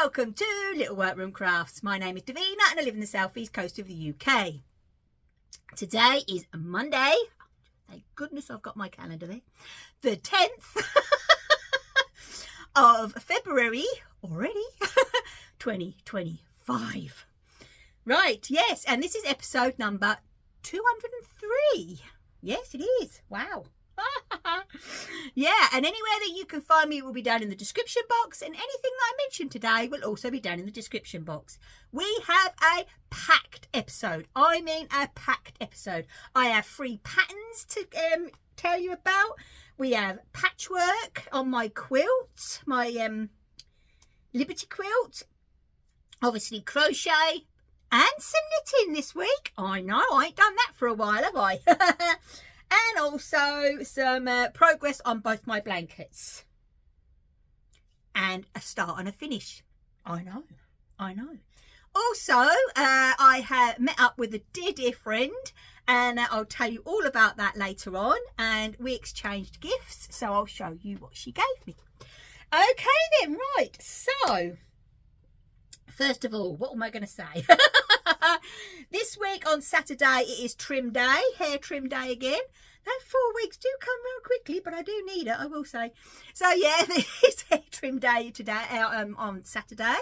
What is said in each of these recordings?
welcome to Little Workroom Crafts. My name is Davina and I live in the southeast coast of the UK. Today is Monday. Thank goodness I've got my calendar there. The 10th of February already, 2025. Right, yes, and this is episode number 203. Yes, it is. Wow. Yeah, and anywhere that you can find me will be down in the description box, and anything that I mentioned today will also be down in the description box. We have a packed episode. I mean a packed episode. I have 3 patterns to tell you about. We have patchwork on my quilt, my Liberty quilt, obviously crochet, and some knitting this week. I know, I ain't done that for a while, have I? And also some progress on both my blankets. And a start and a finish. I know. Also, I have met up with a dear friend, and I'll tell you all about that later on. And we exchanged gifts, so I'll show you what she gave me. Okay then, right. So, first of all, what am I going to say? This week on Saturday it is trim day, hair trim day again. That 4 weeks do come round quickly, but I do need it, I will say. So yeah, it's hair trim day today, on Saturday.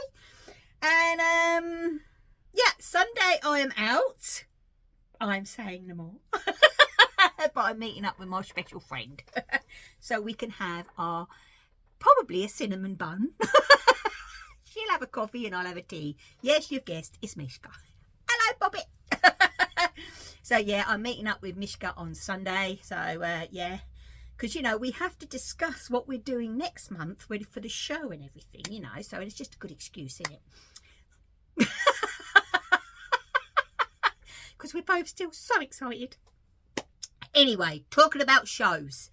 And yeah, Sunday I am out. I'm saying no more. But I'm meeting up with my special friend. So we can have our, probably a cinnamon bun. She'll have a coffee and I'll have a tea. Yes, you've guessed, it's Mishka. Hello, Bobby. So yeah, I'm meeting up with Mishka on Sunday. So yeah, because you know we have to discuss what we're doing next month for the show and everything, you know. So it's just a good excuse, isn't it? Because we're both still so excited. Anyway, talking about shows.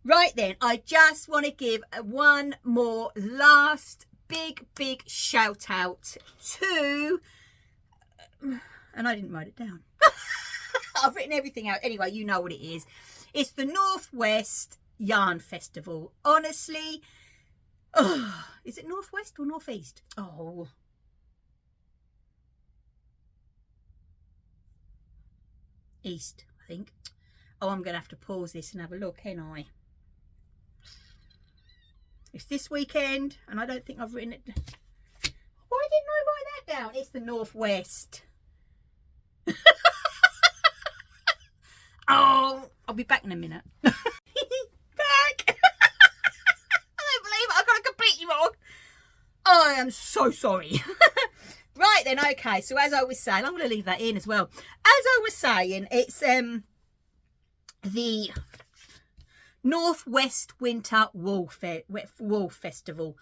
Right then, I just want to give one more last big shout out to, and I didn't write it down. I've written everything out. Anyway, you know what it is. It's the Northwest Yarn Festival. Honestly, oh, is it Northwest or Northeast? Oh, East, I think. Oh, I'm going to have to pause this and have a look, ain't I? It's this weekend, and I don't think I've written it. Why didn't I write that down? It's the Northwest. Oh, I'll be back in a minute. Back. I don't believe it. I got it completely wrong. I am so sorry. Right then, okay. So as I was saying, I'm going to leave that in as well. As I was saying, it's the Northwest Winter Wool Festival.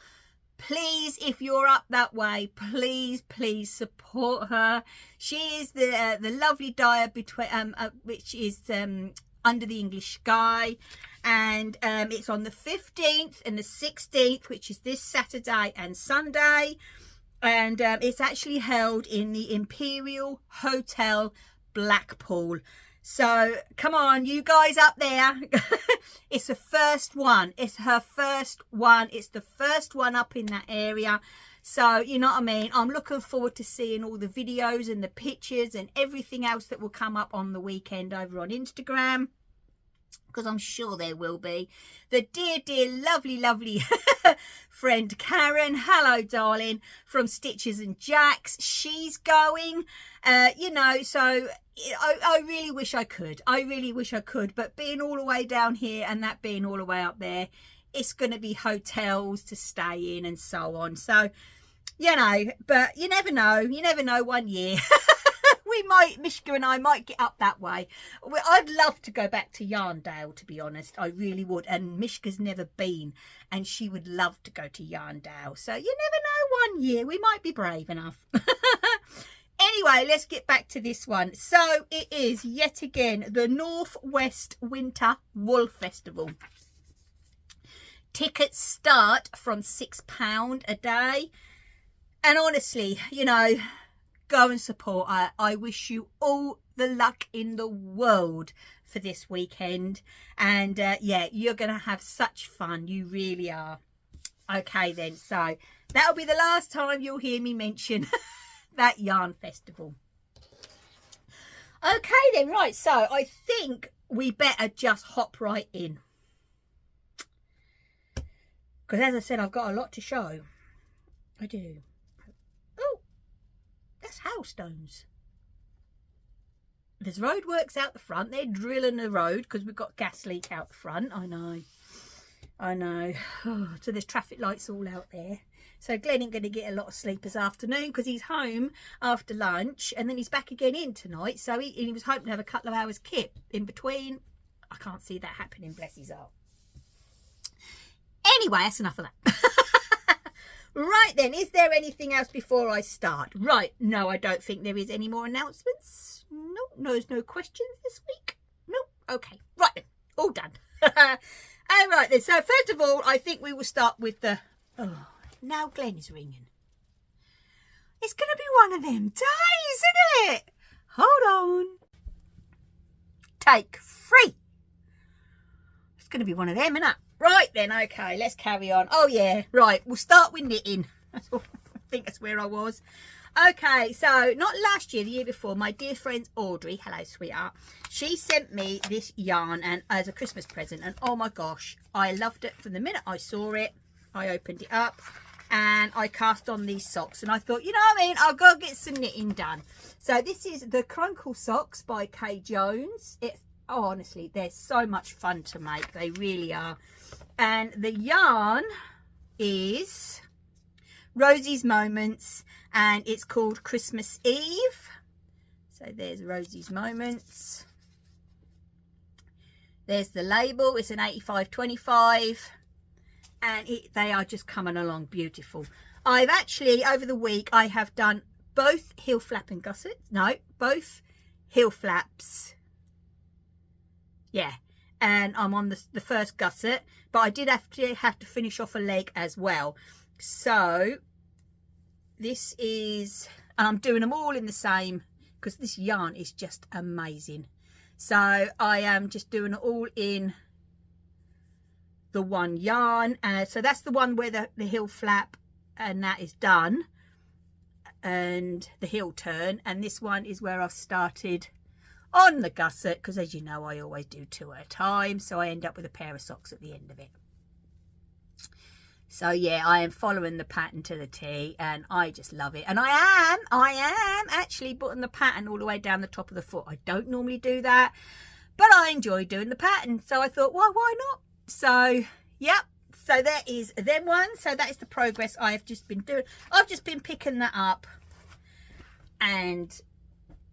Please, if you're up that way, please support her. She is the lovely dyer between which is Under the English Sky, and it's on the 15th and the 16th, which is this Saturday and Sunday, and it's actually held in the Imperial Hotel Blackpool. So come on, you guys up there. It's the first one. It's her first one. It's the first one up in that area. So you know what I mean. I'm looking forward to seeing all the videos and the pictures and everything else that will come up on the weekend over on Instagram, because I'm sure there will be. The dear lovely friend Karen, hello darling, from Stitches and Jacks, she's going, you know, so I really wish I could. I really wish I could, but being all the way down here and that being all the way up there, it's going to be hotels to stay in and so on. So, you know, but you never know. You never know, one year. We might, Mishka and I might get up that way. I'd love to go back to Yarndale, to be honest. I really would. And Mishka's never been, and she would love to go to Yarndale. So you never know, one year we might be brave enough. Anyway, let's get back to this one. So it is yet again the Northwest Winter Wool Festival. Tickets start from £6 a day. And honestly, you know, go and support her. I wish you all the luck in the world for this weekend. And yeah, you're going to have such fun. You really are. Okay then, so that'll be the last time you'll hear me mention that yarn festival. Okay then, right, so I think we better just hop right in. Because as I said, I've got a lot to show. I do. Oh, that's hailstones. There's roadworks out the front. They're drilling the road because we've got gas leak out the front. I know. Oh, so there's traffic lights all out there. So Glenn ain't going to get a lot of sleep this afternoon because he's home after lunch and then he's back again in tonight. So he was hoping to have a couple of hours kip in between. I can't see that happening, bless his heart. Anyway, that's enough of that. Right then, is there anything else before I start? Right, no, I don't think there is any more announcements. No, there's no questions this week. No, okay, right then, all done. All right then, so first of all, I think we will start with the... Oh, now Glenn is ringing. It's going to be one of them days, isn't it? Hold on. Take 3. It's going to be one of them, isn't it? Right then, okay, let's carry on. Oh yeah, right, we'll start with knitting. I think that's where I was. Okay, so not last year, the year before, my dear friend Audrey, hello sweetheart, she sent me this yarn and as a Christmas present, and oh my gosh, I loved it from the minute I saw it. I opened it up and I cast on these socks and I thought, you know what I mean, I'll go get some knitting done. So this is the Crunkled socks by Kay Jones. It's, oh, honestly, they're so much fun to make, they really are. And the yarn is Rosie's Moments and it's called Christmas Eve. So there's Rosie's Moments. There's the label, it's an 85-25 and they are just coming along beautiful. I've actually, over the week, I have done both heel flap and gussets. No, both heel flaps. Yeah. And I'm on the first gusset, but I did have to finish off a leg as well. So this is, and I'm doing them all in the same because this yarn is just amazing. So I am just doing it all in the one yarn. So that's the one where the heel flap and that is done and the heel turn, and this one is where I've started on the gusset because, as you know, I always do 2 at a time, so I end up with a pair of socks at the end of it. So yeah, I am following the pattern to the T and I just love it. And I am actually putting the pattern all the way down the top of the foot. I don't normally do that, but I enjoy doing the pattern, so I thought, well, why not? So yep, so there is them one. So that is the progress I have just been doing. I've just been picking that up and,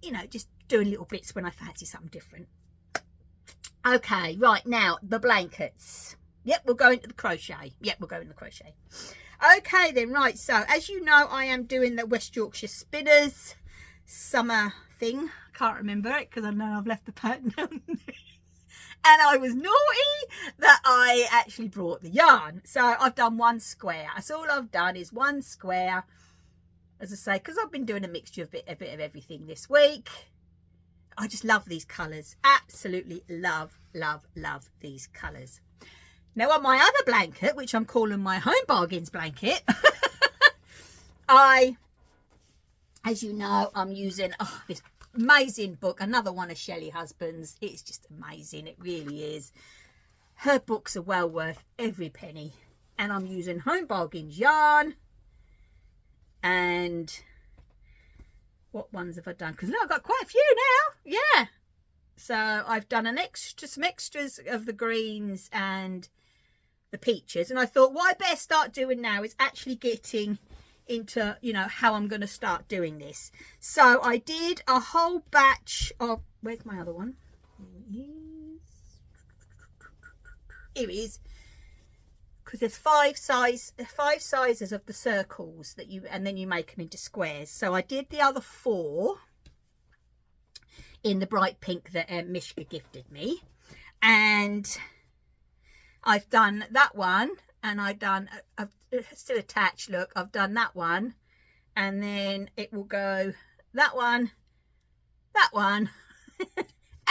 you know, just doing little bits when I fancy something different. Okay, right, now the blankets. Yep, we'll go into the crochet. Yep, we'll go into the crochet. Okay then, right, so as you know, I am doing the West Yorkshire Spinners summer thing. I can't remember it because I know I've left the pattern down there. And I was naughty that I actually brought the yarn. So I've done 1 square. That's all I've done is 1 square. As I say, because I've been doing a mixture of a bit of everything this week. I just love these colours. Absolutely love these colours. Now on my other blanket, which I'm calling my Homebargains blanket, as you know, I'm using this amazing book, another one of Shelly Husband's. It's just amazing, it really is. Her books are well worth every penny. And I'm using Homebargains yarn. And what ones have I done? Because now I've got quite a few now. Yeah. So I've done some extras of the greens and the peaches. And I thought what I better start doing now is actually getting into, you know, how I'm going to start doing this. So I did a whole batch of, where's my other one? Here it is. Because there's 5 sizes of the circles that you, and then you make them into squares. So I did the other 4 in the bright pink that Mishka gifted me, and I've done that one, and I've still attached, look, I've done that one, and then it will go that one, and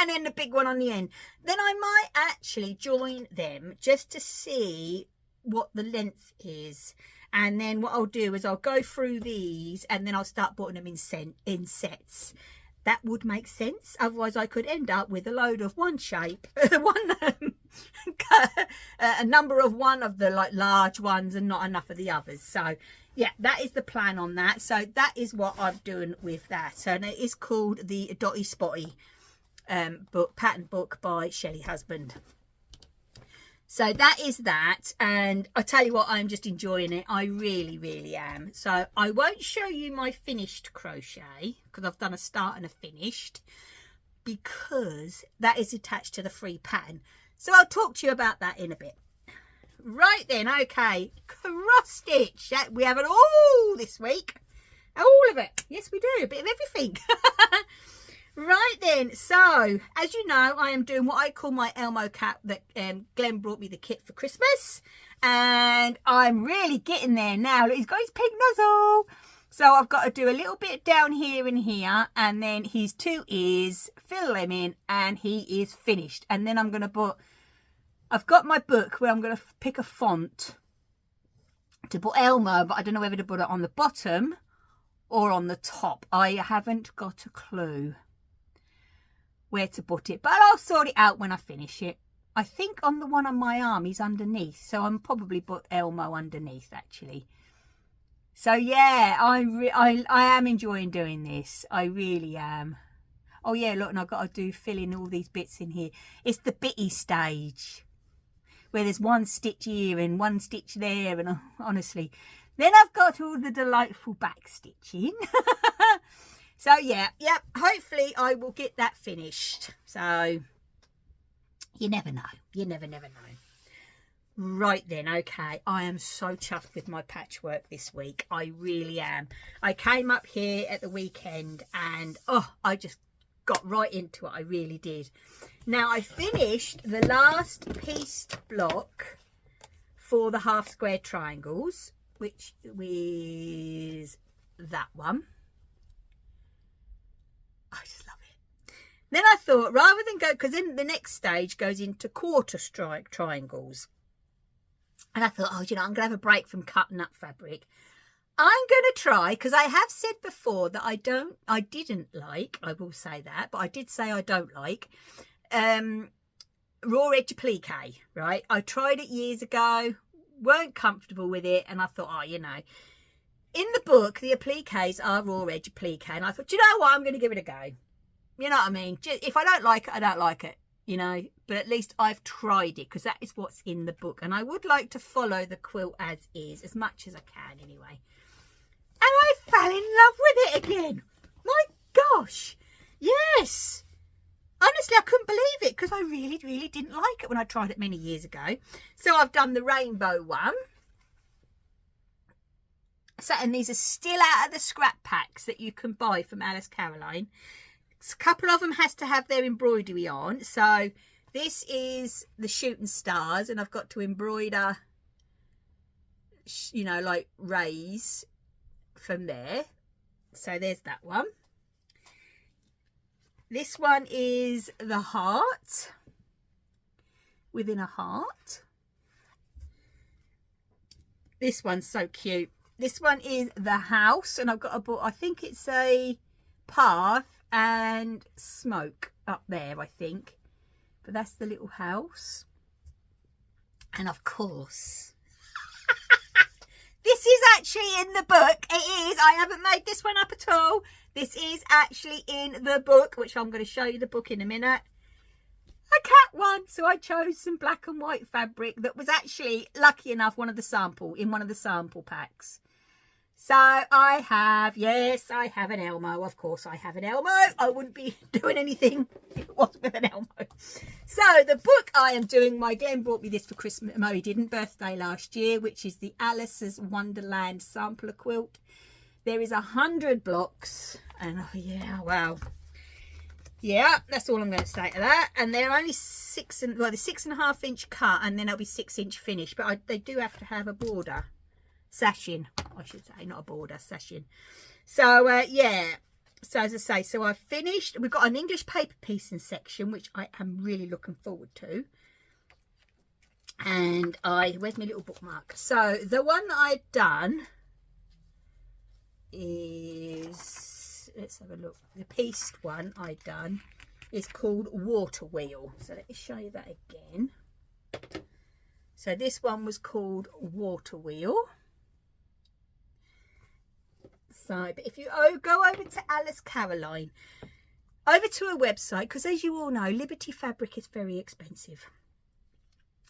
then the big one on the end. Then I might actually join them just to see what the length is, and then what I'll do is I'll go through these and then I'll start putting them in sets. That would make sense. Otherwise I could end up with a load of one shape, a number of one of the like large ones and not enough of the others. So yeah, that is the plan on that. So that is what I'm doing with that. And it is called the Dotty Spotty pattern book by Shelly Husband. So that is that, and I tell you what, I'm just enjoying it. I really am. So I won't show you my finished crochet because I've done a start and a finished, because that is attached to the free pattern. So I'll talk to you about that in a bit. Right then, okay, cross stitch. We have it all this week. All of it. Yes, we do. A bit of everything. Right then, so as you know, I am doing what I call my Elmo cap that Glenn brought me the kit for Christmas, and I'm really getting there now. Look, he's got his pink nozzle, so I've got to do a little bit down here and here, and then his 2 ears, fill them in, and he is finished. And then I'm going to put, I've got my book where I'm going to pick a font to put Elmo, but I don't know whether to put it on the bottom or on the top. I haven't got a clue where to put it, but I'll sort it out when I finish it. I think on the one on my arm is underneath, so I'm probably put Elmo underneath actually. So yeah, I am enjoying doing this. I really am. Oh yeah, look, and I've got to fill in all these bits in here. It's the bitty stage where there's one stitch here and one stitch there, and honestly, then I've got all the delightful back stitching. So yeah, yep, hopefully I will get that finished. So you never know. You never know. Right then, okay, I am so chuffed with my patchwork this week. I really am. I came up here at the weekend and I just got right into it. I really did. Now I finished the last pieced block for the half square triangles, which is that one. I just love it. Then I thought, rather than go, because then the next stage goes into quarter triangles. And I thought, oh, you know, I'm going to have a break from cutting up fabric. I'm going to try, because I have said before that I didn't like, I will say that, but I did say I don't like raw edge applique, right? I tried it years ago, weren't comfortable with it, and I thought, oh, you know, in the book, the appliques are raw edge applique, and I thought, you know what, I'm going to give it a go. You know what I mean? If I don't like it, I don't like it, you know. But at least I've tried it, because that is what's in the book. And I would like to follow the quilt as is, as much as I can anyway. And I fell in love with it again. My gosh. Yes. Honestly, I couldn't believe it, because I really didn't like it when I tried it many years ago. So I've done the rainbow one. So, and these are still out of the scrap packs that you can buy from Alice Caroline. A couple of them has to have their embroidery on. So this is the shooting stars, and I've got to embroider, you know, like rays from there. So there's that one. This one is the heart within a heart. This one's so cute. This one is the house, and I've got a book. I think it's a path and smoke up there, I think. But that's the little house. And of course, this is actually in the book. It is. I haven't made this one up at all. This is actually in the book, which I'm going to show you the book in a minute. A cat one. So I chose some black and white fabric that was actually, lucky enough, one of the sample packs. So I have, yes, I have an Elmo. Of course I have an Elmo. I wouldn't be doing anything if it wasn't with an Elmo. So the book I am doing, my Glenn brought me this for Christmas, no he didn't, birthday last year, which is the Alice's Wonderland sampler quilt. There is 100 blocks, and oh yeah, wow. Yeah, that's all I'm going to say to that. And they're only the 6.5 inch cut, and then it'll be 6 inch finish. But they do have to have a border. Sashing, I should say, not a border, sashing. So yeah, so as I say, so I've finished. We've got an English paper piecing section, which I am really looking forward to. And where's my little bookmark? So the one that I'd done is, let's have a look, the pieced one I'd done is called Water Wheel. So let me show you that again. So this one was called Water Wheel. So, but if you go over to Alice Caroline, over to her website, because as you all know, Liberty fabric is very expensive.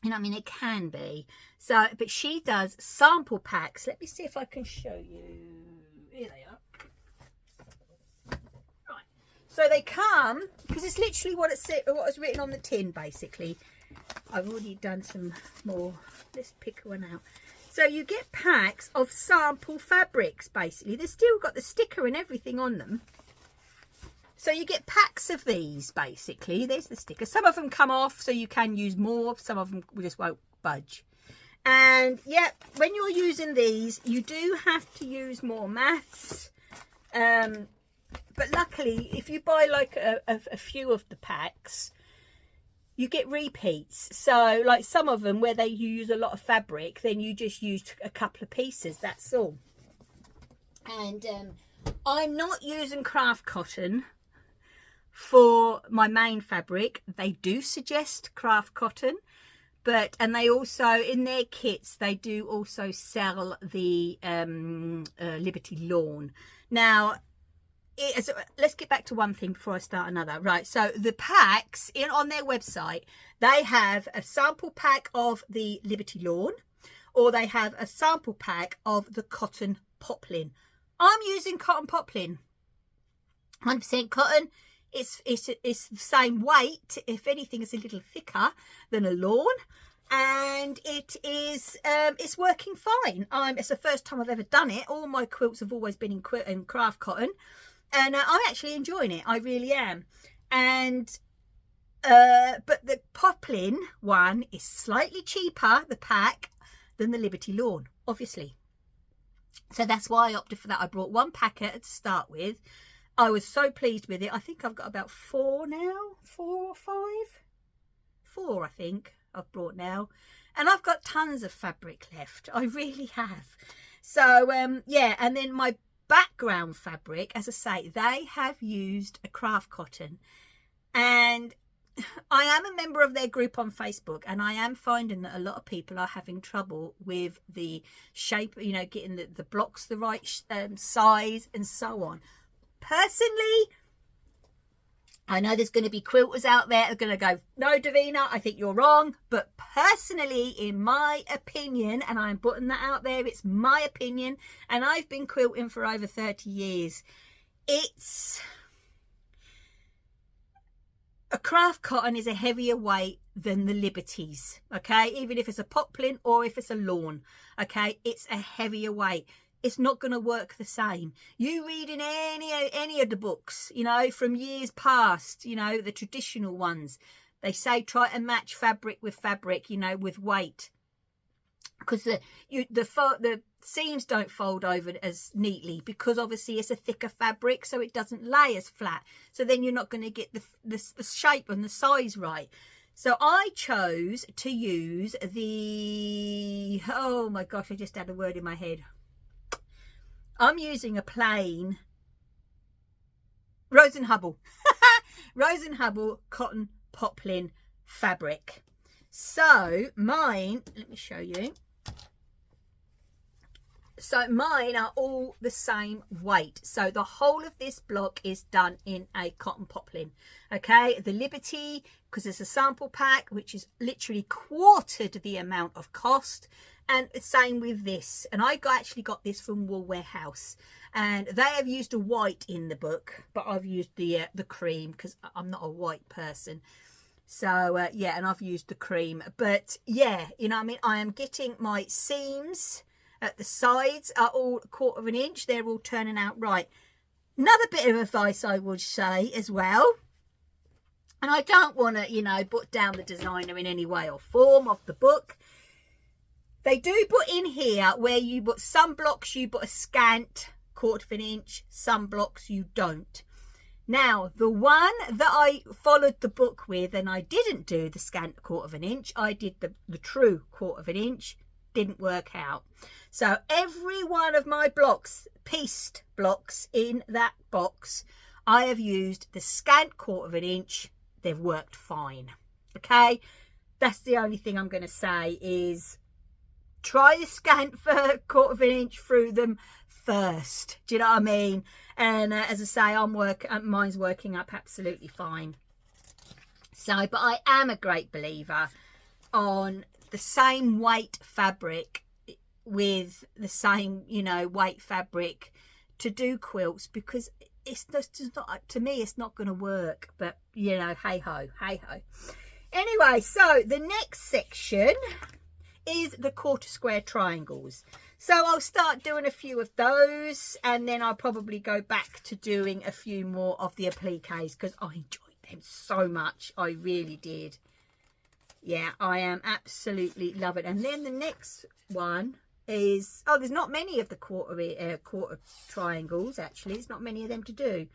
You know, I mean, it can be. So, but she does sample packs. Let me see if I can show you. Here they are. Right. So they come, because it's literally what was written on the tin, basically. I've already done some more. Let's pick one out. So you get packs of sample fabrics, basically. They've still got the sticker and everything on them. So you get packs of these, basically. There's the sticker. Some of them come off, so you can use more. Some of them just won't budge. And, yeah, when you're using these, you do have to use more maths. But luckily, if you buy, like, a few of the packs, you get repeats. So, like, some of them, where they use a lot of fabric, then you just use a couple of pieces. That's all. And I'm not using craft cotton for my main fabric. They do suggest craft cotton, and they also, in their kits, they do also sell the Liberty Lawn. Now, let's get back to one thing before I start another. Right, so the packs on their website, they have a sample pack of the Liberty Lawn, or they have a sample pack of the cotton poplin. I'm using cotton poplin, 100% cotton. It's the same weight. If anything, it's a little thicker than a lawn, and it is it's working fine. It's the first time I've ever done it. All my quilts have always been in craft cotton, and I'm actually enjoying it. I really am. And but the poplin one is slightly cheaper, the pack, than the Liberty Lawn, obviously. So that's why I opted for that. I brought one packet to start with. I was so pleased with it. I think I've got about 4 now. 4 or 5? 4, I think, I've brought now. And I've got tons of fabric left. I really have. So, yeah. And then my background fabric, as I say, they have used a craft cotton. And I am a member of their group on Facebook, and I am finding that a lot of people are having trouble with the shape, you know, getting the blocks the right size and so on. Personally, I know there's going to be quilters out there that are going to go, no, Davina, I think you're wrong. But personally, in my opinion, and I'm putting that out there, it's my opinion, and I've been quilting for over 30 years. A craft cotton is a heavier weight than the Liberties, okay? Even if it's a poplin or if it's a lawn, okay? It's a heavier weight. It's not going to work the same. You read in any of the books, you know, from years past, you know, the traditional ones, they say try to match fabric with fabric, you know, with weight, because the seams don't fold over as neatly, because obviously it's a thicker fabric, so it doesn't lay as flat. So then you're not going to get the shape and the size right. So I chose to use the, oh my gosh, I just had a word in my head. I'm using a plain Rose and Hubble. Rose and Hubble cotton poplin fabric. So mine, let me show you. So mine are all the same weight. So the whole of this block is done in a cotton poplin. Okay, the Liberty, because it's a sample pack, which is literally quartered the amount of cost. And the same with this. And I actually got this from Woolwarehouse. And they have used a white in the book, but I've used the cream, because I'm not a white person. So, yeah, and I've used the cream. But, yeah, you know what I mean? I am getting my seams at the sides are all 1/4 inch. They're all turning out right. Another bit of advice I would say as well, and I don't want to, you know, put down the designer in any way or form of the book. They do put in here where you put some blocks, you put a scant 1/4 inch, some blocks you don't. Now, the one that I followed the book with, and I didn't do the scant 1/4 inch, I did the true 1/4 inch, didn't work out. So every one of my blocks, pieced blocks in that box, I have used the scant 1/4 inch. They've worked fine. Okay, that's the only thing I'm going to say is try the scant for 1/4 inch through them first. Do you know what I mean? And as I say, mine's working up absolutely fine. So, but I am a great believer on the same weight fabric with the same, you know, weight fabric to do quilts, because it's just not, to me, it's not going to work. But, you know, hey ho, hey ho. Anyway, so the next section is the 1/4 square triangles. So I'll start doing a few of those, and then I'll probably go back to doing a few more of the appliques, because I enjoyed them so much. I really did. Yeah, I am absolutely love it. And then the next one is, oh, there's not many of the 1/4 triangles, actually. There's not many of them to do.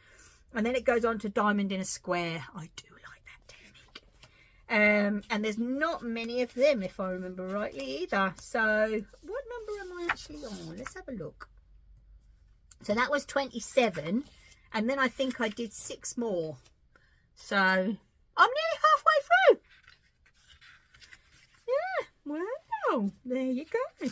And then it goes on to diamond in a square. I do like that technique. And there's not many of them, if I remember rightly, either. So what number am I actually on? Let's have a look. So that was 27, and then I think I did 6 more. So I'm nearly halfway through. Yeah, wow, there you go.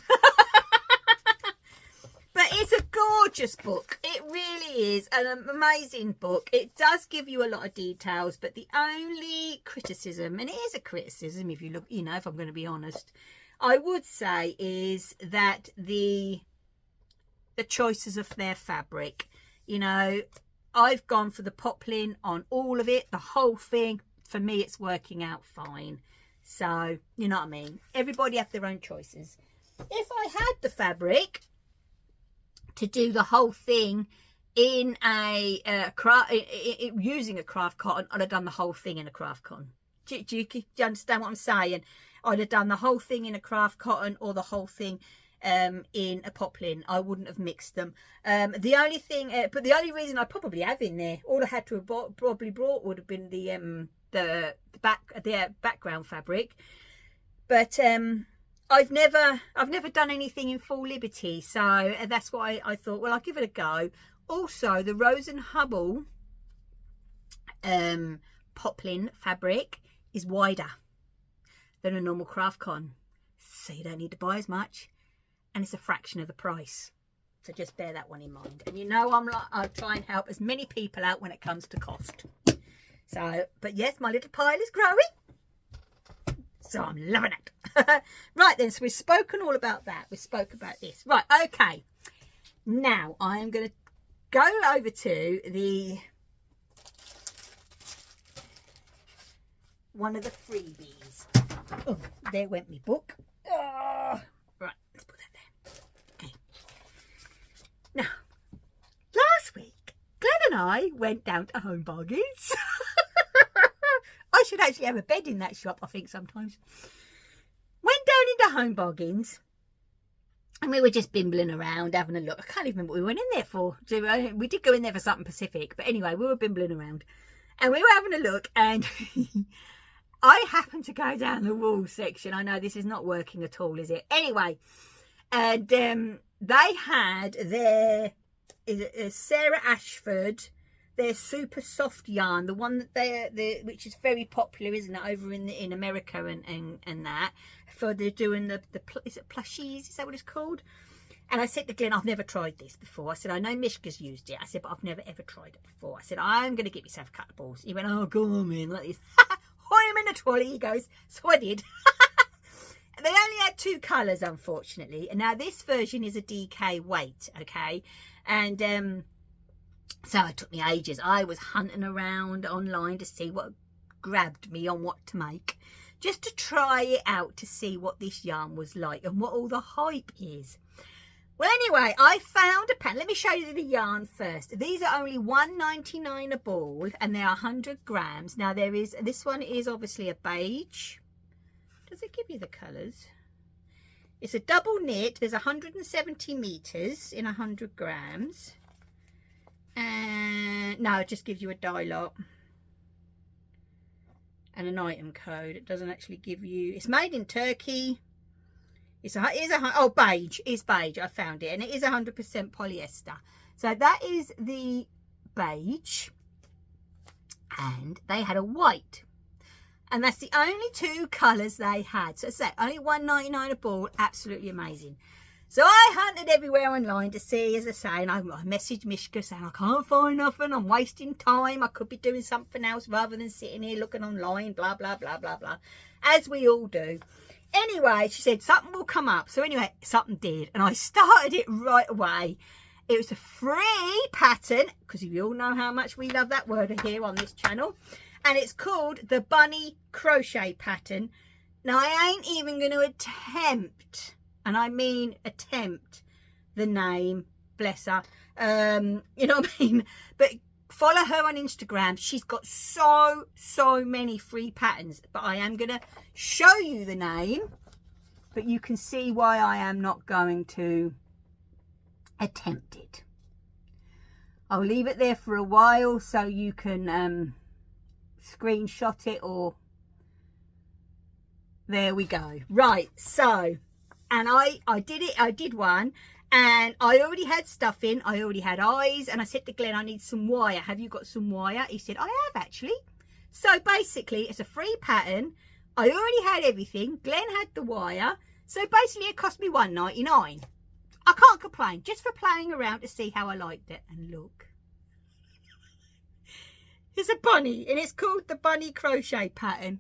But it's a gorgeous book. It really is an amazing book. It does give you a lot of details, but the only criticism, and it is a criticism if you look, you know, if I'm going to be honest, I would say, is that the choices of their fabric. You know, I've gone for the poplin on all of it, the whole thing. For me, it's working out fine. So, you know what I mean? Everybody have their own choices. If I had the fabric to do the whole thing in using a craft cotton, I'd have done the whole thing in a craft cotton. Do you understand what I'm saying? I'd have done the whole thing in a craft cotton or the whole thing in a poplin. I wouldn't have mixed them. The only thing, but the only reason I probably have in there, all I had to have probably brought would have been the background fabric. But I've never done anything in full liberty, so that's why I thought, well, I'll give it a go. Also, the Rose and Hubble poplin fabric is wider than a normal craft cotton, so you don't need to buy as much, and it's a fraction of the price. So just bear that one in mind. And you know, I try and help as many people out when it comes to cost. So, but yes, my little pile is growing, so I'm loving it. Right then, so we've spoken all about that. We spoke about this. Right, okay. Now I am going to go over to one of the freebies. Oh, there went my book. Oh, right, let's put that there. Okay. Now, last week, Glenn and I went down to Homebargains. I should actually have a bed in that shop, I think, sometimes. Went down into Homebargains, and we were just bimbling around, having a look. I can't even remember what we went in there for. We did go in there for something Pacific, but anyway, we were bimbling around. And we were having a look, and I happened to go down the wool section. I know this is not working at all, is it? Anyway, and they had their Sarah Ashford, their super soft yarn, the one that which is very popular, isn't it, over in America and that, for they're doing is it Plushies? Is that what it's called? And I said to Glenn, I've never tried this before. I said, I know Mishka's used it. I said, but I've never ever tried it before. I said, I'm going to get myself a couple of balls. He went, oh, go on, man, like this. I'm in a trolley, he goes. So I did. They only had 2 colours, unfortunately. And now this version is a DK weight, okay? And so it took me ages. I was hunting around online to see what grabbed me on what to make, just to try it out to see what this yarn was like and what all the hype is. Well, anyway, I found a pattern. Let me show you the yarn first. These are only $1.99 a ball, and they're 100 grams. Now, this one is obviously a beige. Does it give you the colours? It's a double knit. There's 170 meters in 100 grams. And no, it just gives you a die lot and an item code. It doesn't actually give you. It's made in Turkey. Oh, beige. It's beige. I found it, and it is 100% polyester. So that is the beige, and they had a white, and that's the only two colours they had. So it's only $1.99 a ball. Absolutely amazing. So I hunted everywhere online to see, as I say, and I messaged Mishka saying I can't find nothing, I'm wasting time, I could be doing something else rather than sitting here looking online, blah, blah, blah, blah, blah, as we all do. Anyway, she said something will come up. So anyway, something did, and I started it right away. It was a free pattern, because you all know how much we love that word here on this channel, and it's called the Bunny Crochet Pattern. Now, I ain't even going to attempt, and I mean attempt, the name, bless her, you know what I mean, but follow her on Instagram. She's got so many free patterns, but I am going to show you the name, but you can see why I am not going to attempt it. I'll leave it there for a while so you can screenshot it, or there we go. Right, so, and I did it. I did one, and I already had stuff in. I already had eyes, and I said to Glenn, I need some wire. Have you got some wire? He said, I have actually. So basically, it's a free pattern. I already had everything. Glenn had the wire. So basically, it cost me $1.99. I can't complain, just for playing around to see how I liked it. And look, it's a bunny, and it's called the Bunny Crochet Pattern.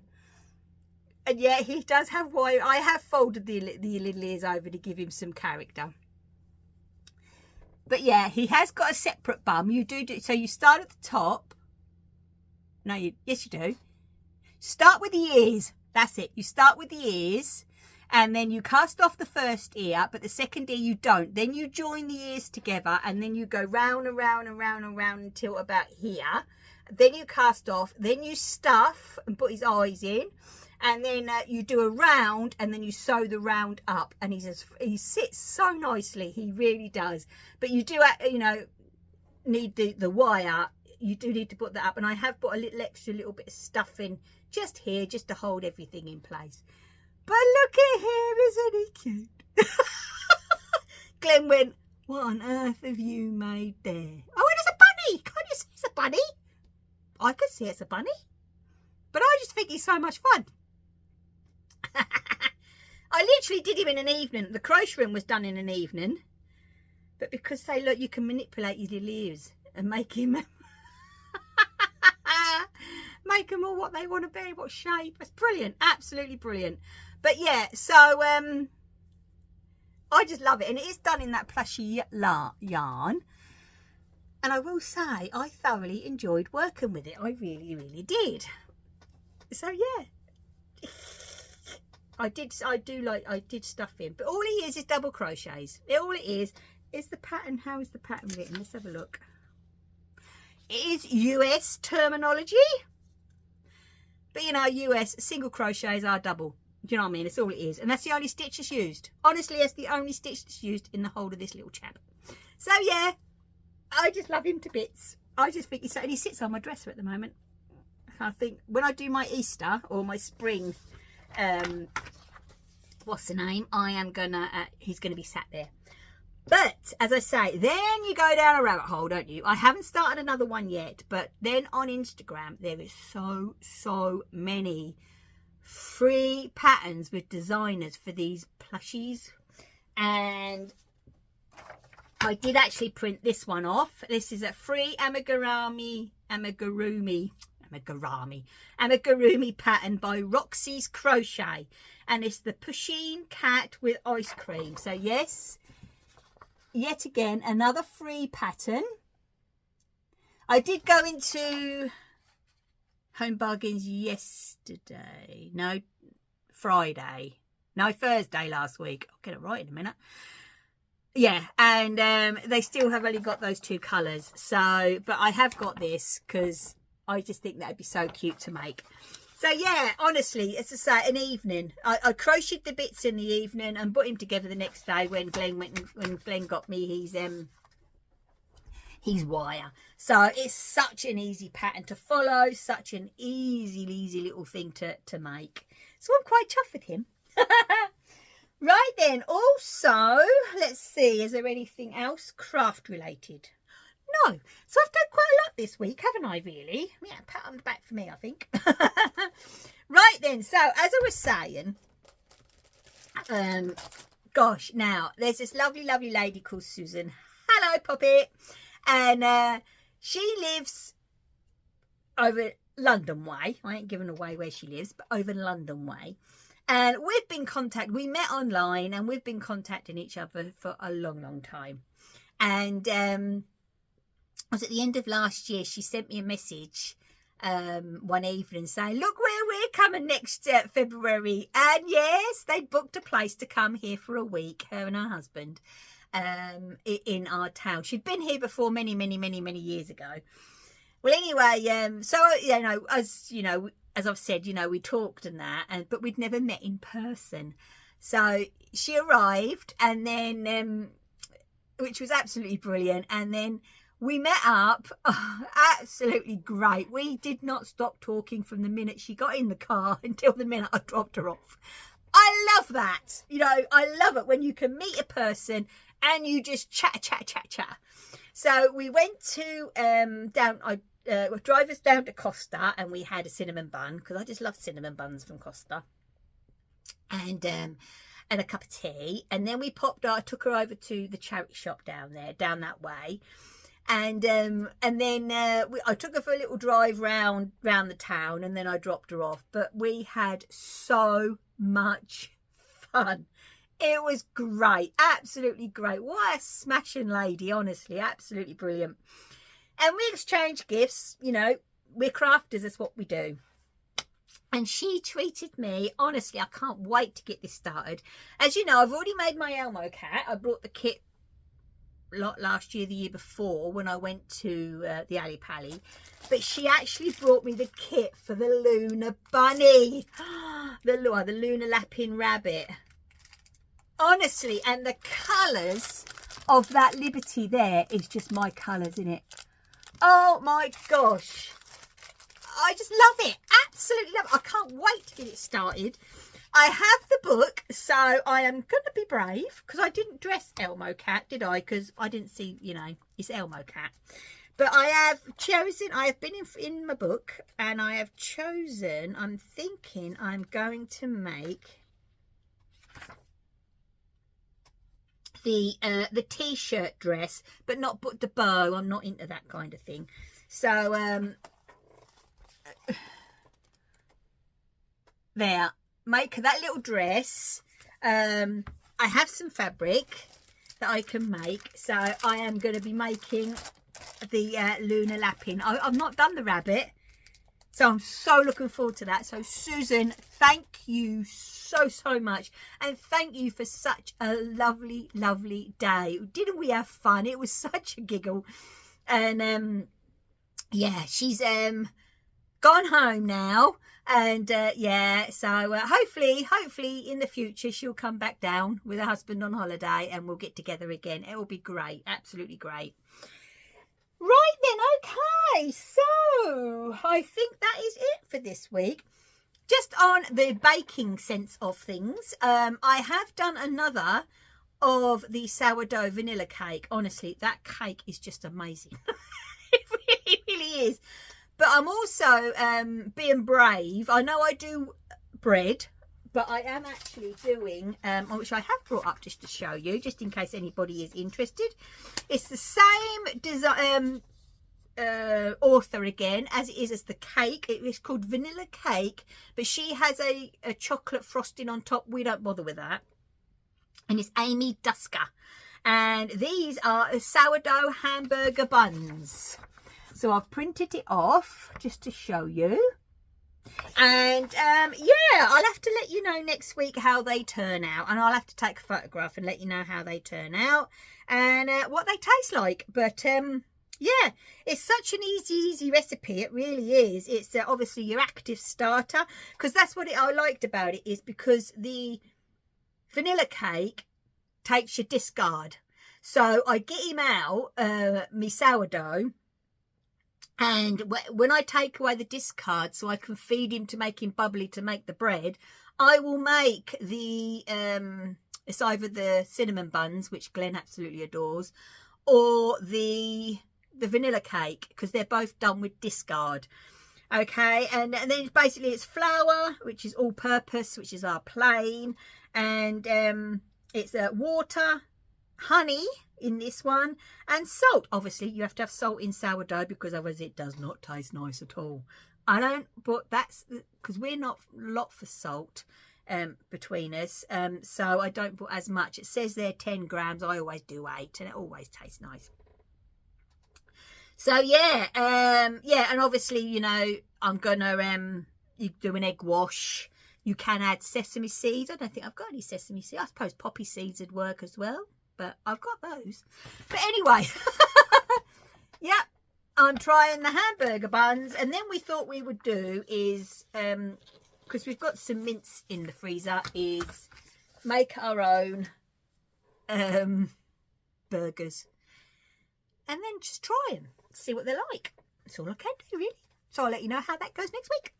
And yeah, he does have wire. I have folded the little ears over to give him some character. But yeah, he has got a separate bum. You do so you start at the top. No, yes you do. Start with the ears. That's it. You start with the ears, and then you cast off the first ear, but the second ear you don't. Then you join the ears together, and then you go round and round and round and round until about here. Then you cast off. Then you stuff and put his eyes in. And then you do a round, and then you sew the round up, and he sits so nicely. He really does. But you do, you know, need the wire. You do need to put that up, and I have put a little bit of stuff in just here, just to hold everything in place. But look at him, isn't he cute? Glenn went, what on earth have you made there? Oh, and it's a bunny. Can't you see it's a bunny? I could see it's a bunny, but I just think he's so much fun. I literally did him in an evening. The crochet room was done in an evening, but because they look, you can manipulate your little ears and make him make them all what they want to be, what shape. It's brilliant, absolutely brilliant. But yeah, so I just love it, and it is done in that Plushie yarn. And I will say, I thoroughly enjoyed working with it. I really did. So yeah. I did stuff in, but all it is double crochets. All it is the pattern. How is the pattern written? Let's have a look. It is US terminology, but you know, US single crochets are double. Do you know what I mean? It's all it is, and that's the only stitch that's used. Honestly, that's the only stitch that's used in the whole of this little chap. So yeah, I just love him to bits. I just think he's so, and he sits on my dresser at the moment. I think when I do my Easter or my spring, what's the name, I am gonna he's gonna be sat there. But as I say, then you go down a rabbit hole, don't you? I haven't started another one yet, but then on Instagram there is so many free patterns with designers for these plushies, and I did actually print this one off. This is a free amigurumi pattern by Roxy's Crochet, and it's the Pusheen cat with ice cream. So yes, yet again another free pattern. I did go into Homebargains yesterday, no, Friday, no, Thursday last week. I'll get it right in a minute. Yeah, and they still have only got those two colours. So, but I have got this because I just think that'd be so cute to make. So yeah, honestly, it's just an evening. I crocheted the bits in the evening and put him together the next day when Glenn got me He's wire. So it's such an easy pattern to follow, such an easy little thing to make. So I'm quite chuffed with him. Right then, also, let's see, is there anything else craft related? No. So I've done quite a lot this week, haven't I, really? Yeah, pat on the back for me, I think. Right then, so as I was saying, gosh, now, there's this lovely lady called Susan. Hello, Poppy. And she lives over London way. I ain't giving away where she lives, but over London way. And we've been we met online and we've been contacting each other for a long time. And it was at the end of last year, she sent me a message one evening saying, look where we're coming next February. And yes, they'd booked a place to come here for a week, her and her husband, in our town. She'd been here before many years ago. Well, anyway, so, you know, as I've said, you know, we talked and that, but we'd never met in person. So she arrived, and then, which was absolutely brilliant. And then we met up. Oh, absolutely great. We did not stop talking from the minute she got in the car until the minute I dropped her off. I love that. You know, I love it when you can meet a person and you just chat. So we went to drove us down to Costa, and we had a cinnamon bun because I just love cinnamon buns from Costa, and a cup of tea. And then we I took her over to the charity shop down that way, and then I took her for a little drive round the town, and then I dropped her off. But we had so much fun. It was great, absolutely great. What a smashing lady, honestly, absolutely brilliant. And we exchanged gifts, you know, we're crafters, that's what we do. And she treated me, honestly, I can't wait to get this started. As you know, I've already made my Elmo cat. I brought the kit last year, the year before, when I went to the Ali Pally. But she actually brought me the kit for the Lunar Bunny. the Lunar Lapping Rabbit. Honestly, and the colours of that Liberty there is just my colours, isn't it? Oh my gosh, I just love it, absolutely love it. I can't wait to get it started. I have the book, so I am going to be brave, because I didn't dress Elmo cat, did I? Because I didn't see, you know, it's Elmo cat. But I have been in my book, and I have chosen, I'm thinking I'm going to make the t-shirt dress, but not put the bow. I'm not into that kind of thing. So there, make that little dress. I have some fabric that I can make, so I am going to be making the lunar lapping. I've not done the rabbit, so I'm so looking forward to that. So Susan, thank you so much, and thank you for such a lovely day. Didn't we have fun? It was such a giggle. And yeah, she's gone home now, and yeah, so hopefully in the future she'll come back down with her husband on holiday, and we'll get together again. It will be great, absolutely great. Right then, okay, so I think that is it for this week. Just on the baking sense of things, I have done another of the sourdough vanilla cake. Honestly, that cake is just amazing. It really is. But I'm also being brave. I know I do bread, but I am actually doing, which I have brought up just to show you, just in case anybody is interested. It's the same design. Author again as it is as the cake. It is called Vanilla Cake, but she has a chocolate frosting on top. We don't bother with that. And it's Amy Dusker, and these are sourdough hamburger buns. So I've printed it off just to show you, and yeah, I'll have to let you know next week how they turn out, and I'll have to take a photograph and let you know how they turn out and what they taste like. But yeah, it's such an easy recipe. It really is. It's obviously your active starter, because that's what I liked about it, is because the vanilla cake takes your discard. So I get him out, me sourdough, and when I take away the discard so I can feed him to make him bubbly to make the bread, I will make the, it's either the cinnamon buns, which Glenn absolutely adores, or the vanilla cake, because they're both done with discard. Okay, and then basically it's flour, which is all purpose, which is our plain, and it's water, honey in this one, and salt. Obviously you have to have salt in sourdough because otherwise it does not taste nice at all. I don't, but that's because we're not a lot for salt between us, so I don't put as much. It says there 10 grams, I always do 8, and it always tastes nice. So yeah, and obviously, you know, I'm gonna you do an egg wash. You can add sesame seeds. I don't think I've got any sesame seeds. I suppose poppy seeds would work as well, but I've got those. But anyway, yeah, I'm trying the hamburger buns, and then we thought we would do is because we've got some mince in the freezer, is make our own burgers, and then just try them, see what they're like. That's all I can do, really. So I'll let you know how that goes next week.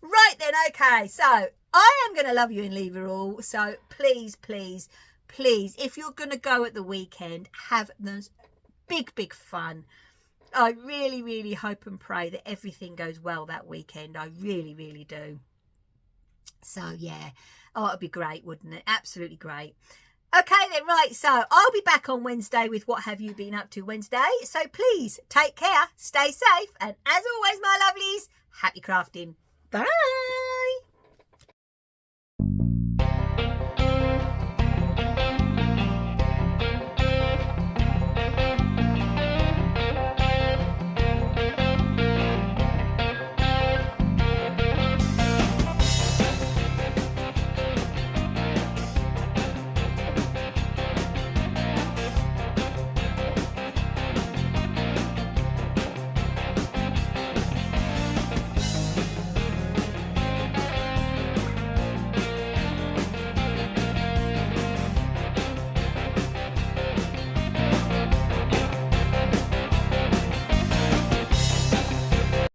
Right then, okay, so I am going to love you and leave it all. So please, please, please, if you're going to go at the weekend, have those big fun. I really, really hope and pray that everything goes well that weekend. I really, really do. So yeah, oh, it'd be great, wouldn't it? Absolutely great. Okay then, right, so I'll be back on Wednesday with What Have You Been Up To Wednesday. So please take care, stay safe, and as always, my lovelies, happy crafting. Bye.